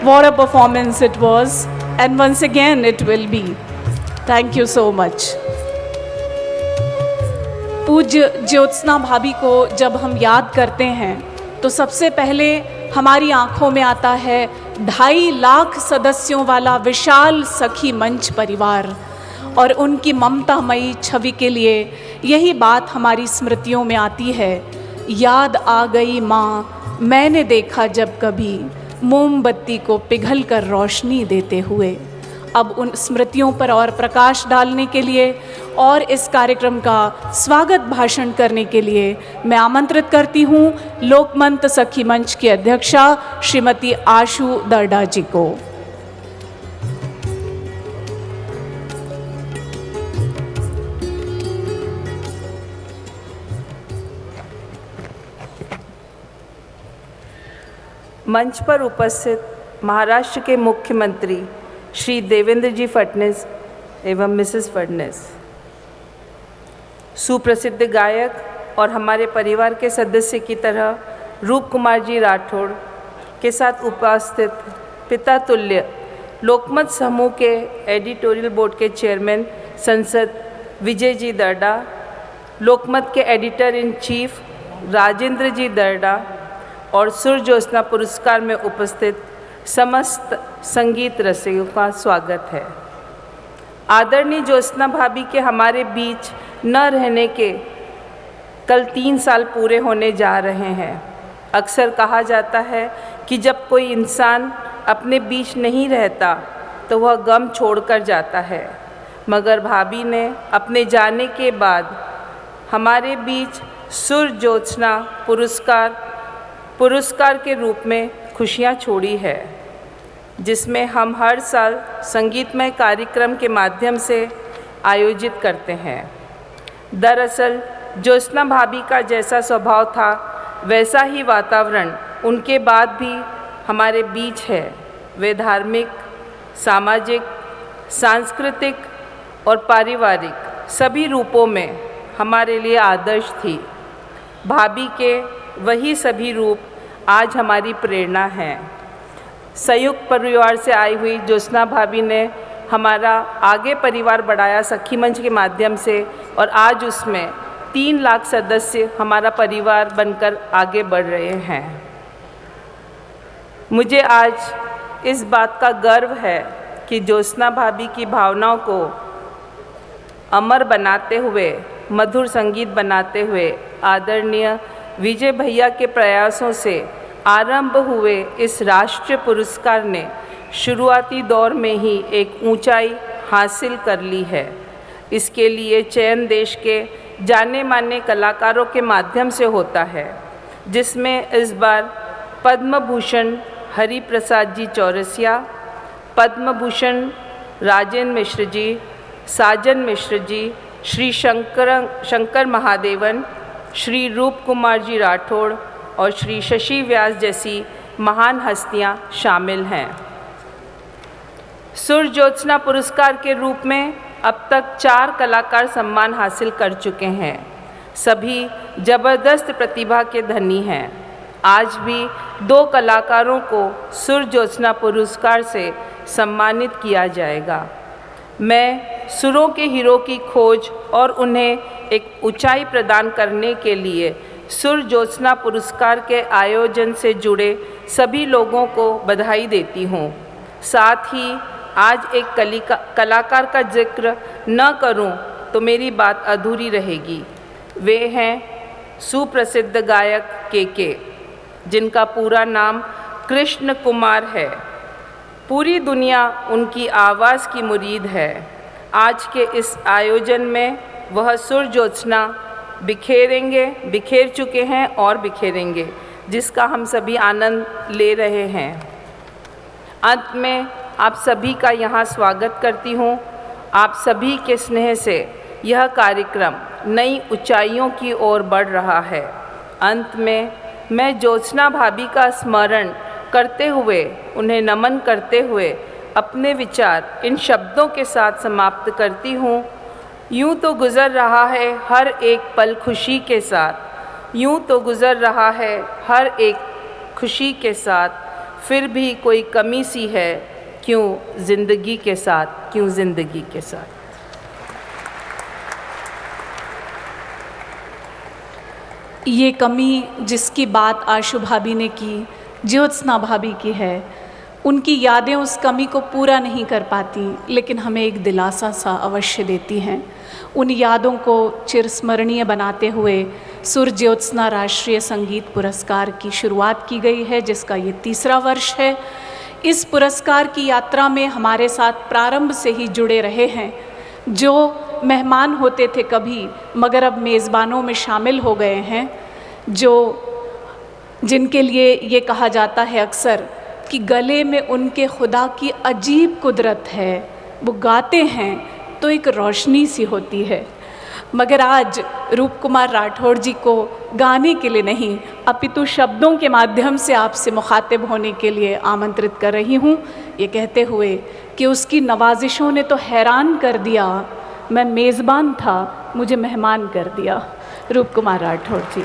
What a performance it was, and once again it will be. Thank you so much. पूज्य ज्योत्सना भाभी को जब हम याद करते हैं तो सबसे पहले हमारी आंखों में आता है 2.5 लाख सदस्यों वाला विशाल सखी मंच परिवार, और उनकी ममतामयी छवि के लिए यही बात हमारी स्मृतियों में आती है। याद आ गई माँ, मैंने देखा जब कभी मोमबत्ती को पिघल कर रोशनी देते हुए। अब उन स्मृतियों पर और प्रकाश डालने के लिए और इस कार्यक्रम का स्वागत भाषण करने के लिए मैं आमंत्रित करती हूँ लोकमंच सखी मंच की अध्यक्षा श्रीमती आशु दर्डा जी को। मंच पर उपस्थित महाराष्ट्र के मुख्यमंत्री श्री देवेंद्र जी फडणवीस एवं मिसेस फडणवीस, सुप्रसिद्ध गायक और हमारे परिवार के सदस्य की तरह रूप कुमार जी राठौड़ के साथ उपस्थित पिता तुल्य लोकमत समूह के एडिटोरियल बोर्ड के चेयरमैन संसद विजय जी दर्डा, लोकमत के एडिटर इन चीफ राजेंद्र जी दर्डा और सुर ज्योत्सना पुरस्कार में उपस्थित समस्त संगीत रसिकों का स्वागत है। आदरणीय ज्योत्सना भाभी के हमारे बीच न रहने के कल 3 साल पूरे होने जा रहे हैं। अक्सर कहा जाता है कि जब कोई इंसान अपने बीच नहीं रहता तो वह गम छोड़कर जाता है, मगर भाभी ने अपने जाने के बाद हमारे बीच सुर ज्योत्सना पुरस्कार के रूप में खुशियाँ छोड़ी है, जिसमें हम हर साल संगीतमय कार्यक्रम के माध्यम से आयोजित करते हैं। दरअसल ज्योत्सना भाभी का जैसा स्वभाव था वैसा ही वातावरण उनके बाद भी हमारे बीच है। वे धार्मिक, सामाजिक, सांस्कृतिक और पारिवारिक सभी रूपों में हमारे लिए आदर्श थी। भाभी के वही सभी रूप आज हमारी प्रेरणा हैं। संयुक्त परिवार से आई हुई ज्योत्सना भाभी ने हमारा आगे परिवार बढ़ाया सखी मंच के माध्यम से, और आज उसमें 3 लाख सदस्य हमारा परिवार बनकर आगे बढ़ रहे हैं। मुझे आज इस बात का गर्व है कि ज्योत्सना भाभी की भावनाओं को अमर बनाते हुए, मधुर संगीत बनाते हुए आदरणीय विजय भैया के प्रयासों से आरंभ हुए इस राष्ट्रीय पुरस्कार ने शुरुआती दौर में ही एक ऊंचाई हासिल कर ली है। इसके लिए चयन देश के जाने माने कलाकारों के माध्यम से होता है, जिसमें इस बार पद्म भूषण हरि प्रसाद जी चौरसिया, पद्म भूषण राजेंद्र मिश्र जी, साजन मिश्र जी, श्री शंकर महादेवन, श्री रूप कुमार जी राठौड़ और श्री शशि व्यास जैसी महान हस्तियां शामिल हैं। सुर ज्योत्सना पुरस्कार के रूप में अब तक 4 कलाकार सम्मान हासिल कर चुके हैं। सभी जबरदस्त प्रतिभा के धनी हैं। आज भी 2 कलाकारों को सुर ज्योत्सना पुरस्कार से सम्मानित किया जाएगा। मैं सुरों के हीरो की खोज और उन्हें एक ऊंचाई प्रदान करने के लिए सुर ज्योत्सना पुरस्कार के आयोजन से जुड़े सभी लोगों को बधाई देती हूँ। साथ ही आज एक कलाकार का जिक्र न करूँ तो मेरी बात अधूरी रहेगी। वे हैं सुप्रसिद्ध गायक के, जिनका पूरा नाम कृष्ण कुमार है। पूरी दुनिया उनकी आवाज़ की मुरीद है। आज के इस आयोजन में वह सुर ज्योत्सना बिखेर चुके हैं और बिखेरेंगे, जिसका हम सभी आनंद ले रहे हैं। अंत में आप सभी का यहाँ स्वागत करती हूँ। आप सभी के स्नेह से यह कार्यक्रम नई ऊंचाइयों की ओर बढ़ रहा है। अंत में मैं ज्योत्सना भाभी का स्मरण करते हुए, उन्हें नमन करते हुए अपने विचार इन शब्दों के साथ समाप्त करती हूँ। यूँ तो गुज़र रहा है हर एक पल खुशी के साथ, यूँ तो गुज़र रहा है हर एक खुशी के साथ, फिर भी कोई कमी सी है, क्यों ज़िंदगी के साथ, क्यों ज़िंदगी के साथ। ये कमी जिसकी बात आशु भाभी ने की, ज्योत्सना भाभी की है, उनकी यादें उस कमी को पूरा नहीं कर पाती, लेकिन हमें एक दिलासा सा अवश्य देती हैं। उन यादों को चिरस्मरणीय बनाते हुए सुर ज्योत्सना राष्ट्रीय संगीत पुरस्कार की शुरुआत की गई है, जिसका ये 3रा वर्ष है। इस पुरस्कार की यात्रा में हमारे साथ प्रारंभ से ही जुड़े रहे हैं, जो मेहमान होते थे कभी मगर अब मेज़बानों में शामिल हो गए हैं, जिनके लिए ये कहा जाता है अक्सर कि गले में उनके खुदा की अजीब कुदरत है, वो गाते हैं तो एक रोशनी सी होती है। मगर आज रूप कुमार राठौड़ जी को गाने के लिए नहीं अपितु शब्दों के माध्यम से आपसे मुखातिब होने के लिए आमंत्रित कर रही हूँ, ये कहते हुए कि उसकी नवाजिशों ने तो हैरान कर दिया, मैं मेज़बान था, मुझे मेहमान कर दिया। रूप कुमार राठौड़ जी।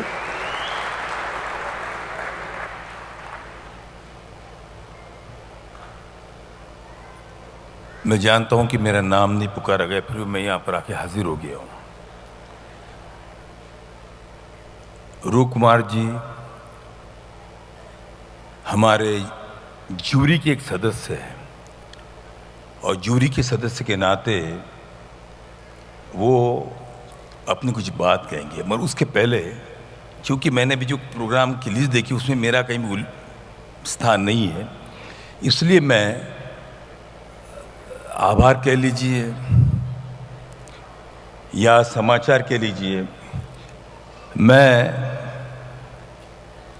मैं जानता हूं कि मेरा नाम नहीं पुकारा गया, फिर भी मैं यहाँ पर आके हाजिर हो गया हूँ। रूप कुमार जी हमारे जूरी के एक सदस्य हैं और जूरी के सदस्य के नाते वो अपनी कुछ बात कहेंगे, मगर उसके पहले चूँकि मैंने भी जो प्रोग्राम की लिस्ट देखी उसमें मेरा कहीं भी स्थान नहीं है, इसलिए मैं आभार कह लीजिए या समाचार कह लीजिए, मैं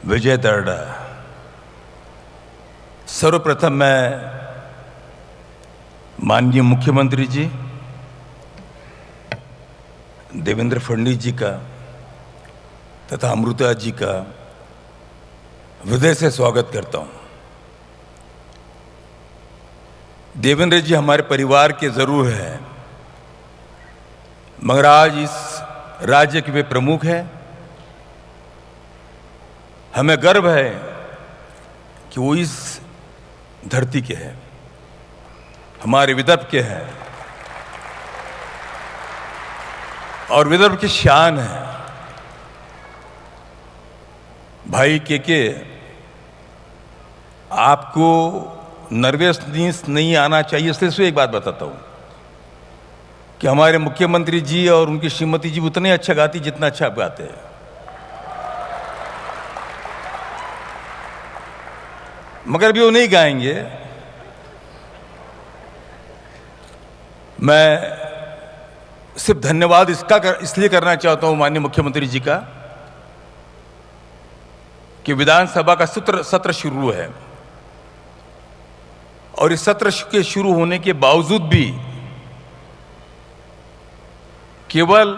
विजय दर्डा सर्वप्रथम मैं माननीय मुख्यमंत्री जी देवेंद्र फडणवीस जी का तथा अमृता जी का हृदय से स्वागत करता हूं। देवेंद्र जी हमारे परिवार के ज़रूर हैं, मगर आज इस राज्य के वे प्रमुख हैं। हमें गर्व है कि वो इस धरती के हैं, हमारे विदर्भ के हैं और विदर्भ की शान है। भाई के आपको नर्वसनेस नहीं आना चाहिए, इसलिए एक बात बताता हूँ कि हमारे मुख्यमंत्री जी और उनकी श्रीमती जी उतने अच्छा गाती जितना अच्छा आप गाते हैं। मगर अभी वो नहीं गाएंगे। मैं सिर्फ धन्यवाद इसलिए करना चाहता हूँ माननीय मुख्यमंत्री जी का कि विधानसभा का सत्र शुरू है और इस सत्र के शुरू होने के बावजूद भी केवल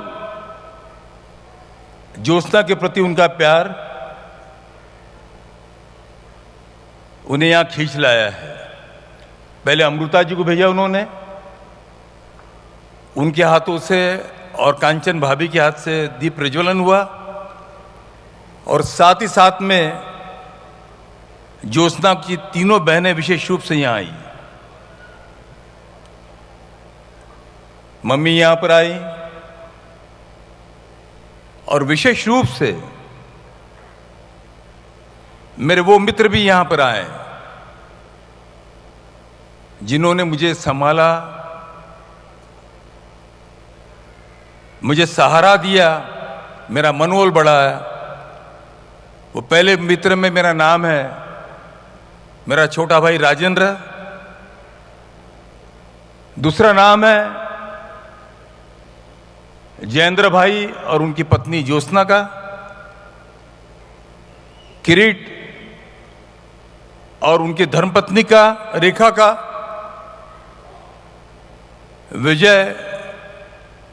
ज्योत्सना के प्रति उनका प्यार उन्हें यहां खींच लाया है। पहले अमृता जी को भेजा उन्होंने, उनके हाथों से और कांचन भाभी के हाथ से दीप प्रज्वलन हुआ और साथ ही साथ में ज्योत्सना की तीनों बहनें विशेष रूप से यहां आई। मम्मी यहां पर आई और विशेष रूप से मेरे वो मित्र भी यहां पर आए जिन्होंने मुझे संभाला, मुझे सहारा दिया, मेरा मनोबल बढ़ाया। वो पहले मित्र में मेरा नाम है मेरा छोटा भाई राजेंद्र, दूसरा नाम है जयेंद्र भाई और उनकी पत्नी ज्योत्सना का, किरीट और उनकी धर्मपत्नी का रेखा का, विजय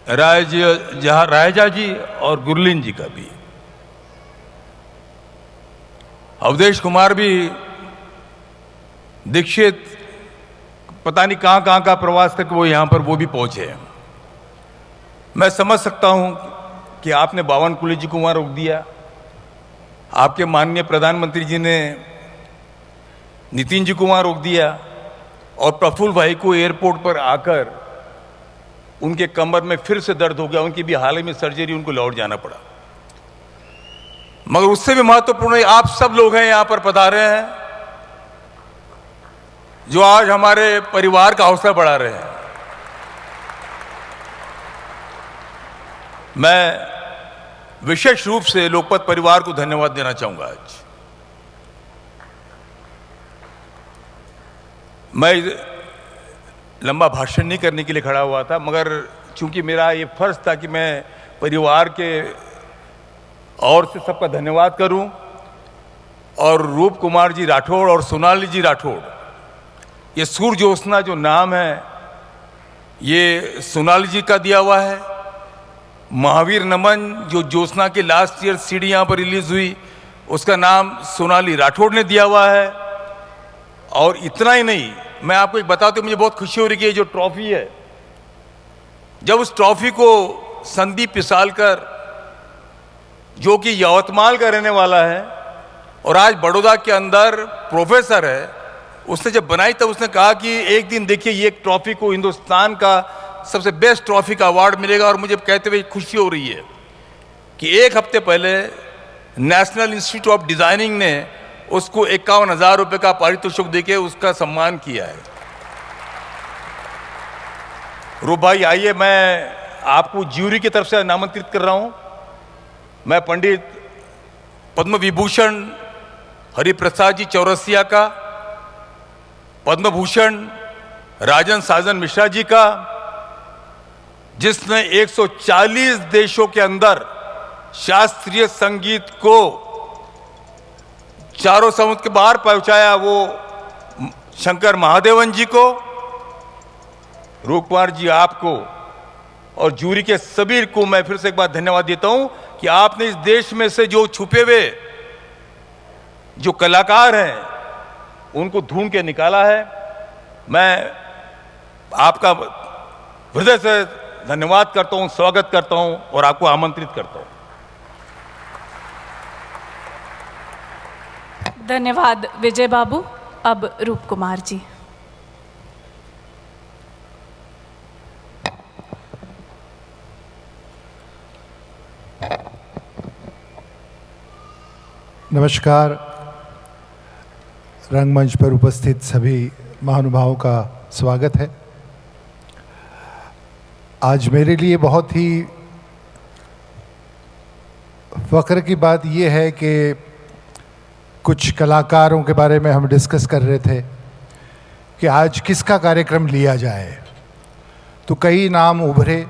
रायजा जी और गुरलीन जी का भी, अवधेश कुमार भी, दीक्षित, पता नहीं कहां का प्रवास करके वो यहां पर वो भी पहुंचे हैं। मैं समझ सकता हूं कि आपने बावन कुली जी को वहां रोक दिया, आपके माननीय प्रधानमंत्री जी ने नितिन जी को वहाँ रोक दिया और प्रफुल्ल भाई को एयरपोर्ट पर आकर उनके कमर में फिर से दर्द हो गया, उनकी भी हाल ही में सर्जरी, उनको लौट जाना पड़ा। मगर उससे भी महत्वपूर्ण है आप सब लोग हैं यहाँ पर पधारे हैं जो आज हमारे परिवार का हौसला बढ़ा रहे हैं। मैं विशेष रूप से लोकपत परिवार को धन्यवाद देना चाहूंगा। आज मैं लंबा भाषण नहीं करने के लिए खड़ा हुआ था, मगर चूंकि मेरा ये फर्ज था कि मैं परिवार के और से सबका धन्यवाद करूं, और रूप कुमार जी राठौड़ और सोनाली जी राठौड़, ये सूर्य ज्योत्सना जो नाम है ये सोनाली जी का दिया हुआ है। महावीर नमन जो ज्योत्सना के लास्ट ईयर सीडी यहाँ पर रिलीज हुई उसका नाम सोनाली राठौड़ ने दिया हुआ है। और इतना ही नहीं, मैं आपको एक बताते मुझे बहुत खुशी हो रही है कि ये जो ट्रॉफी है, जब उस ट्रॉफी को संदीप पिसालकर जो कि यवतमाल का रहने वाला है और आज बड़ौदा के अंदर प्रोफेसर है, उसने जब बनाई तब उसने कहा कि एक दिन देखिए ये ट्रॉफी को हिंदुस्तान का सबसे बेस्ट ट्रॉफी का अवार्ड मिलेगा। और मुझे कहते हुए खुशी हो रही है कि एक हफ्ते पहले नेशनल इंस्टीट्यूट ऑफ डिजाइनिंग ने उसको 51,000 रुपये का पारितोषिक देके उसका सम्मान किया है। रूप भाई आइए, मैं आपको ज्यूरी की तरफ से नामांकित कर रहा हूं। मैं पंडित पद्म विभूषण हरिप्रसाद जी चौरसिया का, पद्म भूषण राजन साजन मिश्रा जी का, जिसने 140 देशों के अंदर शास्त्रीय संगीत को चारों समुद्र के बाहर पहुंचाया, वो शंकर महादेवन जी को, रूप कुमार जी आपको और जूरी के सभी को मैं फिर से एक बार धन्यवाद देता हूं कि आपने इस देश में से जो छुपे हुए जो कलाकार हैं उनको ढूंढ के निकाला है। मैं आपका हृदय से धन्यवाद करता हूं, स्वागत करता हूं और आपको आमंत्रित करता हूं। धन्यवाद विजय बाबू। अब रूप कुमार जी। नमस्कार। रंगमंच पर उपस्थित सभी महानुभावों का स्वागत है। आज मेरे लिए बहुत ही फ़ख्र की बात यह है कि कुछ कलाकारों के बारे में हम डिस्कस कर रहे थे कि आज किसका कार्यक्रम लिया जाए, तो कई नाम उभरे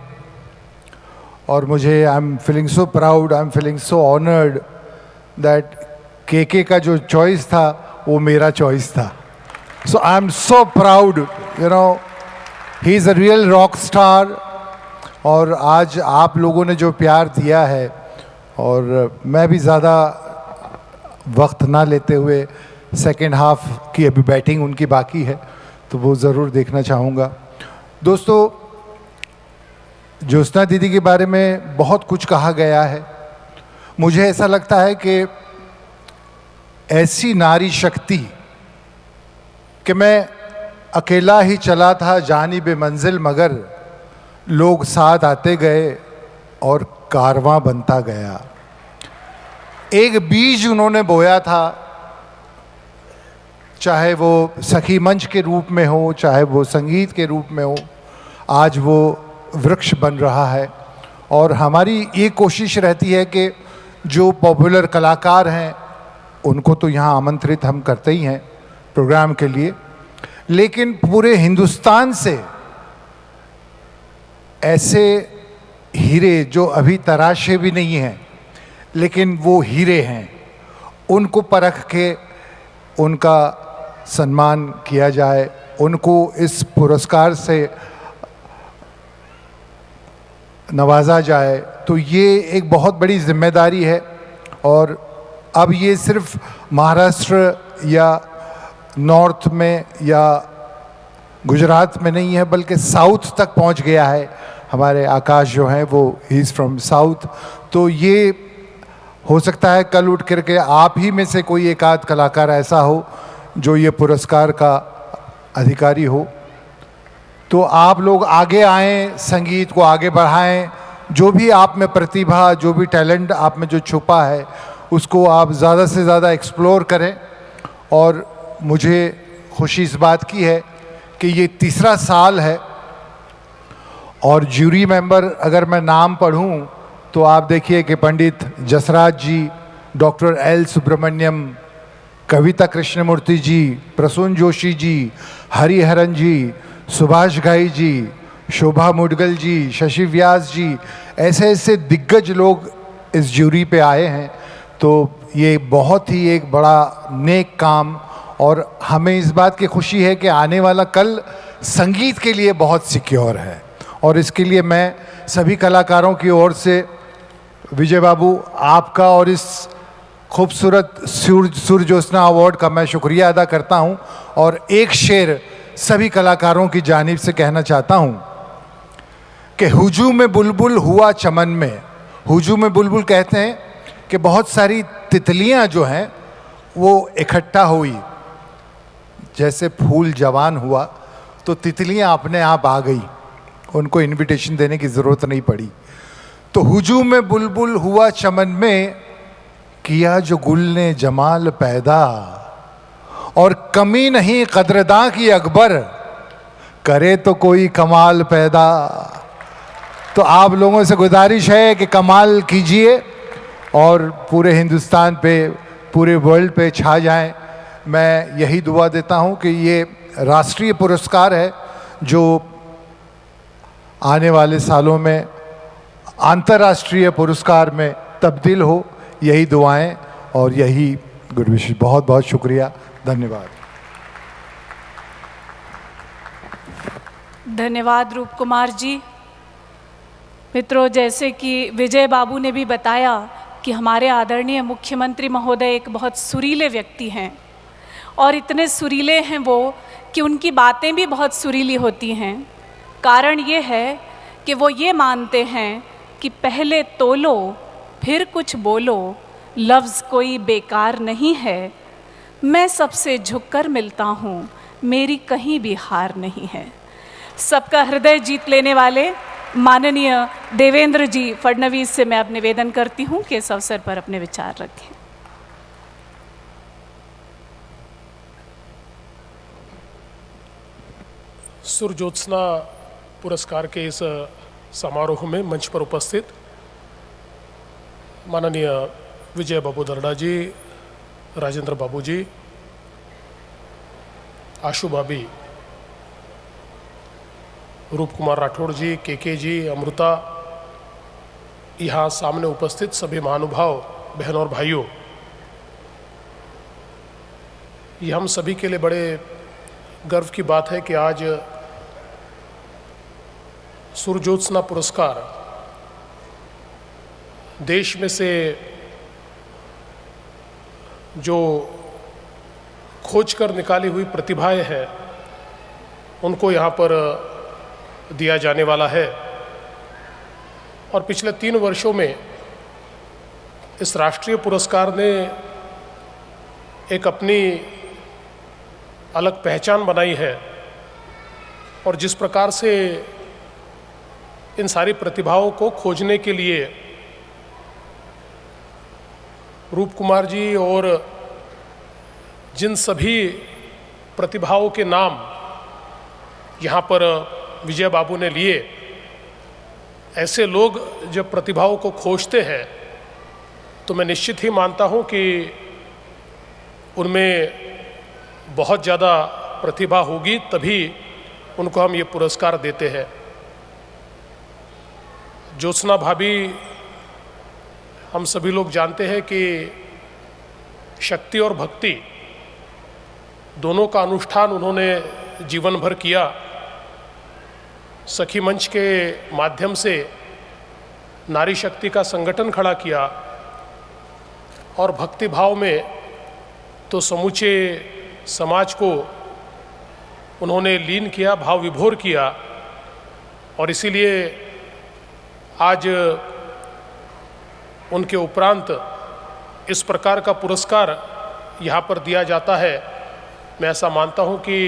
और मुझे I am feeling so proud, I am feeling so honoured that के का जो चॉइस था वो मेरा चॉइस था। So I am so proud, you know, he is a real rock star. और आज आप लोगों ने जो प्यार दिया है, और मैं भी ज़्यादा वक्त ना लेते हुए सेकेंड हाफ की अभी बैटिंग उनकी बाकी है तो वो ज़रूर देखना चाहूँगा। दोस्तों, ज्योत्सना दीदी के बारे में बहुत कुछ कहा गया है। मुझे ऐसा लगता है कि ऐसी नारी शक्ति कि मैं अकेला ही चला था जानिब मंजिल, मगर लोग साथ आते गए और कारवां बनता गया। एक बीज उन्होंने बोया था, चाहे वो सखी मंच के रूप में हो, चाहे वो संगीत के रूप में हो, आज वो वृक्ष बन रहा है। और हमारी ये कोशिश रहती है कि जो पॉपुलर कलाकार हैं उनको तो यहाँ आमंत्रित हम करते ही हैं प्रोग्राम के लिए, लेकिन पूरे हिंदुस्तान से ऐसे हीरे जो अभी तराशे भी नहीं हैं लेकिन वो हीरे हैं, उनको परख के उनका सम्मान किया जाए, उनको इस पुरस्कार से नवाजा जाए, तो ये एक बहुत बड़ी जिम्मेदारी है। और अब ये सिर्फ महाराष्ट्र या नॉर्थ में या गुजरात में नहीं है बल्कि साउथ तक पहुंच गया है। हमारे आकाश जो हैं वो ही इज़ फ्रॉम साउथ, तो ये हो सकता है कल उठ करके आप ही में से कोई एक आध कलाकार ऐसा हो जो ये पुरस्कार का अधिकारी हो। तो आप लोग आगे आएँ, संगीत को आगे बढ़ाएं, जो भी आप में प्रतिभा, जो भी टैलेंट आप में जो छुपा है उसको आप ज़्यादा से ज़्यादा एक्सप्लोर करें। और मुझे खुशी इस बात की है कि ये तीसरा साल है और ज्यूरी मेंबर अगर मैं नाम पढ़ूं तो आप देखिए कि पंडित जसराज जी, डॉक्टर एल सुब्रमण्यम, कविता कृष्णमूर्ति जी, प्रसून जोशी जी, हरिहरन जी, सुभाष घाई जी, शोभा मुडगल जी, शशि व्यास जी, ऐसे ऐसे दिग्गज लोग इस ज्यूरी पे आए हैं। तो ये बहुत ही एक बड़ा नेक काम, और हमें इस बात की खुशी है कि आने वाला कल संगीत के लिए बहुत सिक्योर है। और इसके लिए मैं सभी कलाकारों की ओर से विजय बाबू आपका और इस खूबसूरत सुर ज्योत्सना अवार्ड का मैं शुक्रिया अदा करता हूं। और एक शेर सभी कलाकारों की जानिब से कहना चाहता हूं कि हुजूम में बुलबुल हुआ चमन में। हुजूम में बुलबुल कहते हैं कि बहुत सारी तितलियां जो हैं वो इकट्ठा हुई, जैसे फूल जवान हुआ तो तितलियां अपने आप आ गई, उनको इनविटेशन देने की ज़रूरत नहीं पड़ी। तो हुजूम में बुलबुल हुआ चमन में, किया जो गुल ने जमाल पैदा, और कमी नहीं कदरदां की अकबर, करे तो कोई कमाल पैदा। तो आप लोगों से गुजारिश है कि कमाल कीजिए और पूरे हिंदुस्तान पे, पूरे वर्ल्ड पे छा जाएं। मैं यही दुआ देता हूं कि ये राष्ट्रीय पुरस्कार है जो आने वाले सालों में अंतर्राष्ट्रीय पुरस्कार में तब्दील हो। यही दुआएं और यही गुड विशेष। बहुत बहुत शुक्रिया, धन्यवाद। धन्यवाद रूप कुमार जी। मित्रों, जैसे कि विजय बाबू ने भी बताया कि हमारे आदरणीय मुख्यमंत्री महोदय एक बहुत सुरीले व्यक्ति हैं, और इतने सुरीले हैं वो कि उनकी बातें भी बहुत सुरीली होती हैं। कारण ये है कि वो ये मानते हैं कि पहले तोलो फिर कुछ बोलो, लफ्ज़ कोई बेकार नहीं है, मैं सबसे झुककर मिलता हूँ, मेरी कहीं भी हार नहीं है। सबका हृदय जीत लेने वाले माननीय देवेंद्र जी फडणवीस से मैं अब निवेदन करती हूँ कि इस अवसर पर अपने विचार रखें। सुर ज्योत्सना पुरस्कार के इस समारोह में मंच पर उपस्थित माननीय विजय बाबू दर्डा जी, राजेंद्र बाबू जी, आशु भाभी, रूप कुमार राठौड़ जी, के जी, अमृता, यहाँ सामने उपस्थित सभी महानुभाव, बहनों और भाइयों, ये हम सभी के लिए बड़े गर्व की बात है कि आज सुर ज्योत्सना पुरस्कार देश में से जो खोज कर निकाली हुई प्रतिभाएं हैं उनको यहाँ पर दिया जाने वाला है। और पिछले 3 वर्षों में इस राष्ट्रीय पुरस्कार ने एक अपनी अलग पहचान बनाई है, और जिस प्रकार से इन सारी प्रतिभाओं को खोजने के लिए रूप कुमार जी और जिन सभी प्रतिभाओं के नाम यहाँ पर विजय बाबू ने लिए, ऐसे लोग जब प्रतिभाओं को खोजते हैं तो मैं निश्चित ही मानता हूँ कि उनमें बहुत ज़्यादा प्रतिभा होगी, तभी उनको हम ये पुरस्कार देते हैं। ज्योत्सना भाभी, हम सभी लोग जानते हैं कि शक्ति और भक्ति दोनों का अनुष्ठान उन्होंने जीवन भर किया। सखी मंच के माध्यम से नारी शक्ति का संगठन खड़ा किया, और भक्ति भाव में तो समूचे समाज को उन्होंने लीन किया, भाव विभोर किया। और इसीलिए आज उनके उपरांत इस प्रकार का पुरस्कार यहाँ पर दिया जाता है, मैं ऐसा मानता हूँ कि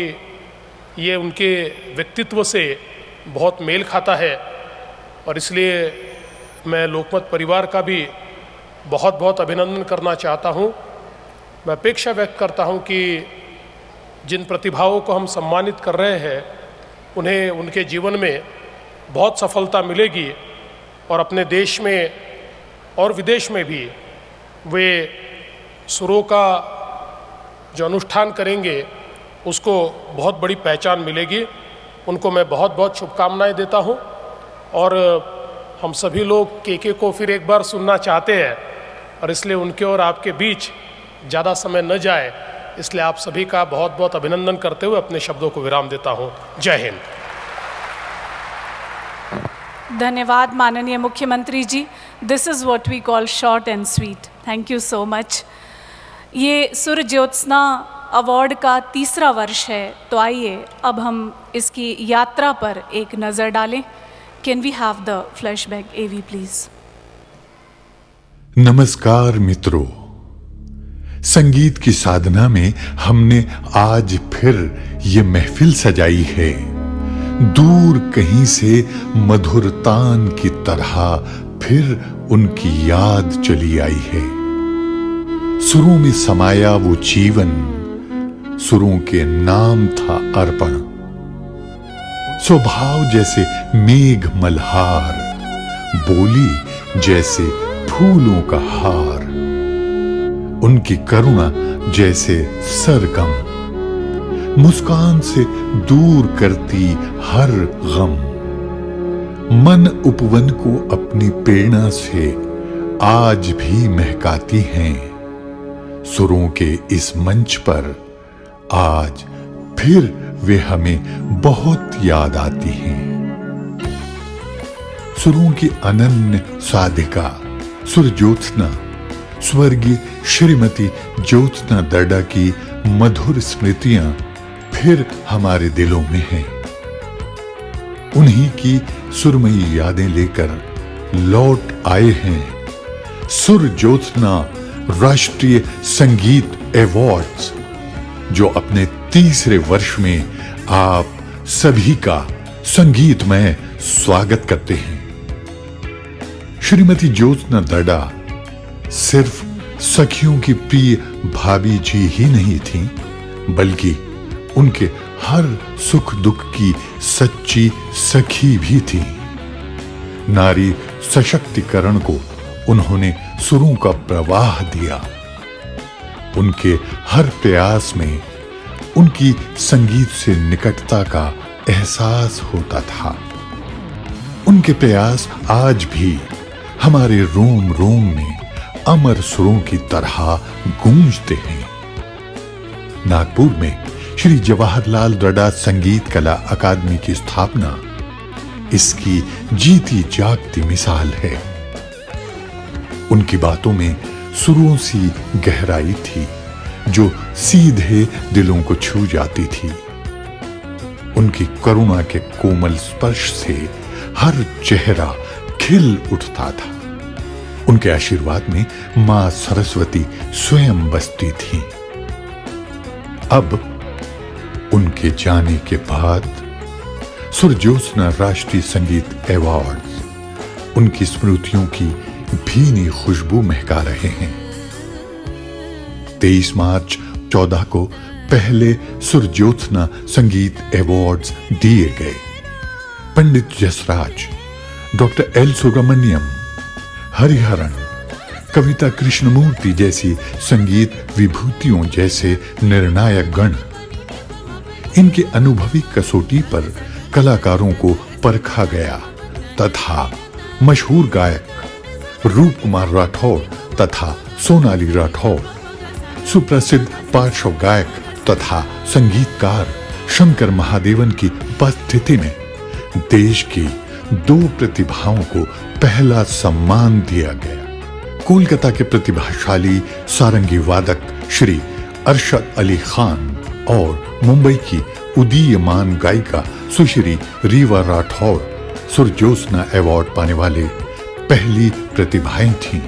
ये उनके व्यक्तित्व से बहुत मेल खाता है और इसलिए मैं लोकमत परिवार का भी बहुत बहुत अभिनंदन करना चाहता हूँ। मैं अपेक्षा व्यक्त करता हूँ कि जिन प्रतिभाओं को हम सम्मानित कर रहे हैं उन्हें उनके जीवन में बहुत सफलता मिलेगी और अपने देश में और विदेश में भी वे सुरों का जो अनुष्ठान करेंगे उसको बहुत बड़ी पहचान मिलेगी। उनको मैं बहुत बहुत शुभकामनाएं देता हूं और हम सभी लोग केके को फिर एक बार सुनना चाहते हैं और इसलिए उनके और आपके बीच ज़्यादा समय न जाए, इसलिए आप सभी का बहुत बहुत अभिनंदन करते हुए अपने शब्दों को विराम देता हूं। जय हिंद। धन्यवाद माननीय मुख्यमंत्री जी। This is what we call short and sweet. Thank you so much. ये सुर ज्योत्सना अवार्ड का तीसरा वर्ष है, तो आइए अब हम इसकी यात्रा पर एक नज़र डालें। Can we have the flashback AV please. नमस्कार मित्रों, संगीत की साधना में हमने आज फिर ये महफिल सजाई है। दूर कहीं से मधुर तान की तरह फिर उनकी याद चली आई है। सुरों में समाया वो जीवन, सुरों के नाम था अर्पण। स्वभाव जैसे मेघ मल्हार, बोली जैसे फूलों का हार। उनकी करुणा जैसे सरगम, मुस्कान से दूर करती हर गम। मन उपवन को अपनी प्रेरणा से आज भी महकाती हैं। सुरों के इस मंच पर आज फिर वे हमें बहुत याद आती हैं। सुरों की अनन्य साधिका सुर ज्योत्सना स्वर्गीय श्रीमती ज्योत्सना दर्डा की मधुर स्मृतियां फिर हमारे दिलों में हैं। उन्हीं की सुरमयी यादें लेकर लौट आए हैं सुर ज्योत्सना राष्ट्रीय संगीत अवार्ड्स, जो अपने तीसरे वर्ष में आप सभी का संगीतमय स्वागत करते हैं। श्रीमती ज्योत्सना दर्डा सिर्फ सखियों की प्रिय भाभी जी ही नहीं थीं, बल्कि उनके हर सुख दुख की सच्ची सखी भी थी। नारी सशक्तिकरण को उन्होंने सुरों का प्रवाह दिया। उनके हर प्रयास में उनकी संगीत से निकटता का एहसास होता था। उनके प्रयास आज भी हमारे रोम रोम में अमर सुरों की तरह गूंजते हैं। नागपुर में श्री जवाहरलाल दर्डा संगीत कला अकादमी की स्थापना इसकी जीती जागती मिसाल है। उनकी बातों में सुरों सी गहराई थी जो सीधे दिलों को छू जाती थी। उनकी करुणा के कोमल स्पर्श से हर चेहरा खिल उठता था। उनके आशीर्वाद में मां सरस्वती स्वयं बसती थी। अब उनके जाने के बाद सुर ज्योत्सना राष्ट्रीय संगीत अवार्ड उनकी स्मृतियों की भीनी खुशबू महका रहे हैं। 23 मार्च 14 को पहले सुर ज्योत्सना संगीत अवार्ड्स दिए गए। पंडित जसराज, डॉक्टर एल सुब्रमण्यम, हरिहरन, कविता कृष्णमूर्ति जैसी संगीत विभूतियों जैसे निर्णायक गण, इनके अनुभवी कसौटी पर कलाकारों को परखा गया तथा मशहूर गायक रूप कुमार राठौर तथा सोनाली राठौर, सुप्रसिद्ध पार्श्व गायक तथा संगीतकार शंकर महादेवन की उपस्थिति में देश की 2 प्रतिभाओं को पहला सम्मान दिया गया। कोलकाता के प्रतिभाशाली सारंगी वादक श्री अरशद अली खान और मुंबई की उदीयमान गायिका सुश्री रीवा राठौर सुर ज्योत्सना अवार्ड पाने वाले पहली प्रतिभाएं थीं।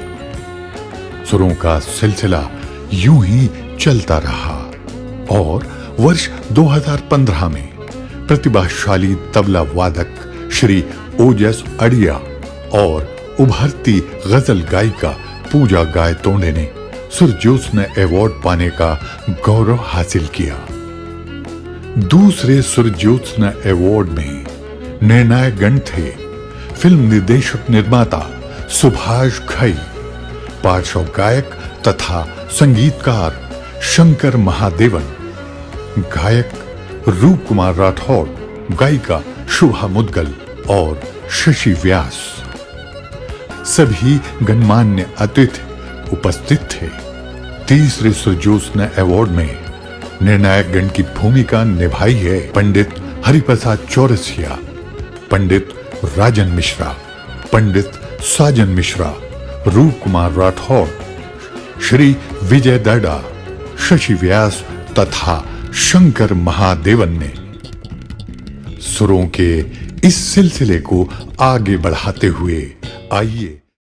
सुरों का सिलसिला यूं ही चलता रहा और वर्ष 2015 में प्रतिभाशाली तबला वादक श्री ओजस अड़िया और उभरती गजल गायिका पूजा गायतोंडे ने सुरज्योत्सना अवार्ड पाने का गौरव हासिल किया। दूसरे सुरज्योत्सना अवार्ड में निर्णायक गण थे फिल्म निर्देशक निर्माता सुभाष घई, पार्श्व गायक तथा संगीतकार शंकर महादेवन, गायक रूप कुमार राठौड़, गायिका शुभा मुद्गल और शशि व्यास। सभी गणमान्य अतिथि उपस्थित थे। तीसरे सुरज्योत्सना अवार्ड में निर्णायक गण की भूमिका निभाई है पंडित हरिप्रसाद चौरसिया, पंडित राजन मिश्रा, पंडित साजन मिश्रा, रूप कुमार राठौड़, श्री विजय दर्डा, शशि व्यास तथा शंकर महादेवन ने। सुरों के इस सिलसिले को आगे बढ़ाते हुए आइए